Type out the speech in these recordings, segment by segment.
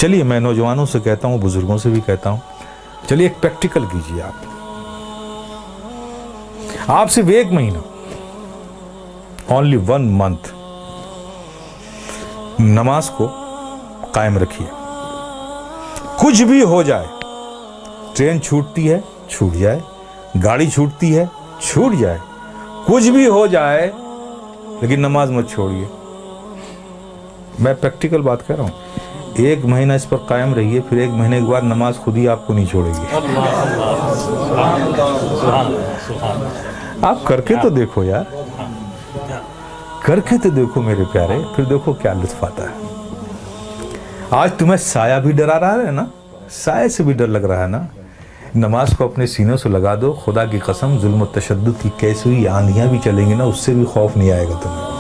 چلیے میں نوجوانوں سے کہتا ہوں, بزرگوں سے بھی کہتا ہوں, چلیے ایک پریکٹیکل کیجیے. آپ صرف 1 مہینہ, only 1 month نماز کو قائم رکھیے. کچھ بھی ہو جائے, ٹرین چھوٹتی ہے چھوٹ جائے, گاڑی چھوٹتی ہے چھوٹ جائے, کچھ بھی ہو جائے, لیکن نماز مت چھوڑیے. میں پریکٹیکل بات کہہ رہا ہوں. 1 مہینہ اس پر قائم رہیے, پھر 1 مہینے کے بعد نماز خود ہی آپ کو نہیں چھوڑے گی. آپ کر کے تو دیکھو یار, کر کے تو دیکھو میرے پیارے, پھر دیکھو کیا لطف آتا ہے. آج تمہیں سایہ بھی ڈرا رہا ہے نا, سائے سے بھی ڈر لگ رہا ہے نا, نماز کو اپنے سینوں سے لگا دو. خدا کی قسم ظلم و تشدد کی کیسی ہوئی آندھیاں بھی چلیں گی نا, اس سے بھی خوف نہیں آئے گا تمہیں.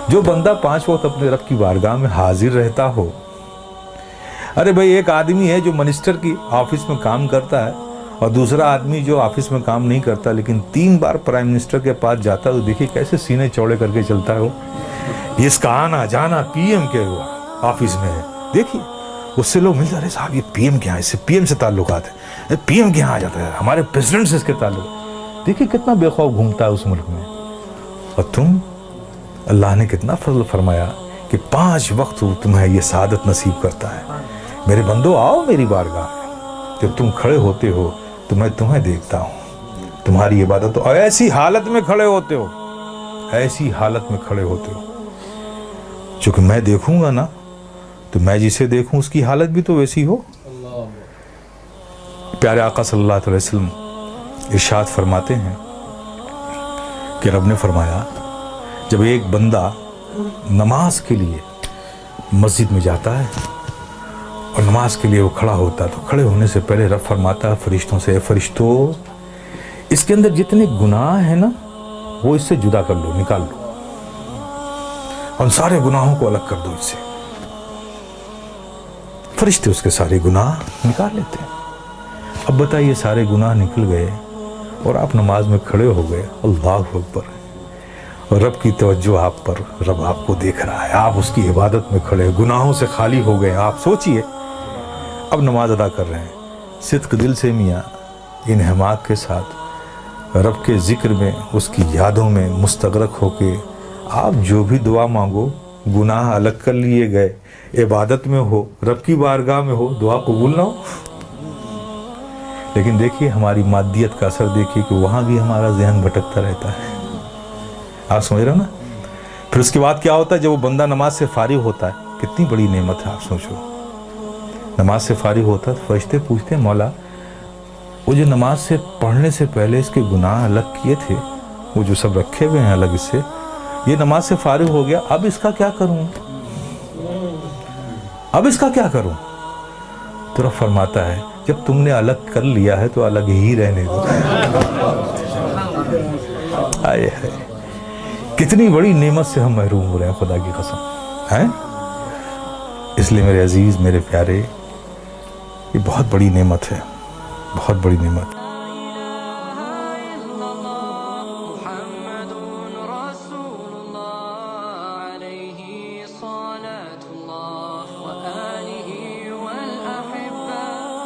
جو بندہ 5 وقت اپنے رب کی بارگاہ میں حاضر رہتا ہو. ارے بھائی, ایک آدمی ہے جو منسٹر کی آفس میں کام کرتا ہے, اور دوسرا آدمی جو آفس میں کام نہیں کرتا لیکن 3 بار پرائم منسٹر کے پاس جاتا ہے, تو دیکھیے کیسے سینے چوڑے کر کے چلتا ہے وہ. اس کا آنا جانا پی ایم کے آفس میں ہے. دیکھیے اس سے لوگ ملتے, ارے صاحب یہ پی ایم کے یہاں, اس سے پی ایم سے تعلقات ہیں, پی ایم کے یہاں آ جاتا ہے, ہمارے پریزیڈنٹ سے اس کے تعلق. دیکھیے کتنا بے خوف گھومتا ہے اس ملک میں. اور تم, اللہ نے کتنا فضل فرمایا کہ 5 وقت تمہیں یہ سعادت نصیب کرتا ہے. میرے بندو آؤ میری بارگاہ میں, جب تم کھڑے ہوتے ہو تو میں تمہیں دیکھتا ہوں, تمہاری عبادت, اور ایسی حالت میں کھڑے ہوتے ہو, ایسی حالت میں کھڑے ہوتے ہو. چونکہ میں دیکھوں گا نا, تو میں جسے دیکھوں اس کی حالت بھی تو ویسی ہو. پیارے آقا صلی اللہ علیہ وسلم ارشاد فرماتے ہیں کہ رب نے فرمایا, جب ایک بندہ نماز کے لیے مسجد میں جاتا ہے اور نماز کے لیے وہ کھڑا ہوتا ہے, تو کھڑے ہونے سے پہلے رب فرماتا ہے فرشتوں سے, اے فرشتوں, اس کے اندر جتنے گناہ ہیں نا وہ اس سے جدا کر لو, نکال لو, اور سارے گناہوں کو الگ کر دو اس سے. فرشتے اس کے سارے گناہ نکال لیتے ہیں. اب بتائیے, سارے گناہ نکل گئے اور آپ نماز میں کھڑے ہو گئے, اللہ اکبر, اور رب کی توجہ آپ پر, رب آپ کو دیکھ رہا ہے, آپ اس کی عبادت میں کھڑے, گناہوں سے خالی ہو گئے. آپ سوچئے اب نماز ادا کر رہے ہیں, صدق دل سے میاں انہماک کے ساتھ رب کے ذکر میں, اس کی یادوں میں مستغرق ہو کے آپ جو بھی دعا مانگو, گناہ الگ کر لیے گئے, عبادت میں ہو, رب کی بارگاہ میں ہو, دعا قبول نہ ہو. لیکن دیکھیے ہماری مادیت کا اثر دیکھیے کہ وہاں بھی ہمارا ذہن بھٹکتا رہتا ہے. آپ سمجھ رہے ہو نا. پھر اس کے بعد کیا ہوتا ہے, جب وہ بندہ نماز سے فارغ ہوتا ہے, کتنی بڑی نعمت ہے آپ سوچو. نماز سے فارغ ہوتا ہے تو فرشتے پوچھتے ہیں, مولا وہ جو نماز سے پڑھنے سے پہلے اس کے گناہ الگ کیے تھے, وہ جو سب رکھے ہوئے ہیں الگ اس سے, یہ نماز سے فارغ ہو گیا, اب اس کا کیا کروں, اب اس کا کیا کروں. تو رب فرماتا ہے, جب تم نے الگ کر لیا ہے تو الگ ہی رہنے دو. آئے ہے, کتنی بڑی نعمت سے ہم محروم ہو رہے ہیں, خدا کی قسم ہیں. اس لیے میرے عزیز, میرے پیارے, یہ بہت بڑی نعمت ہے, بہت بڑی نعمت.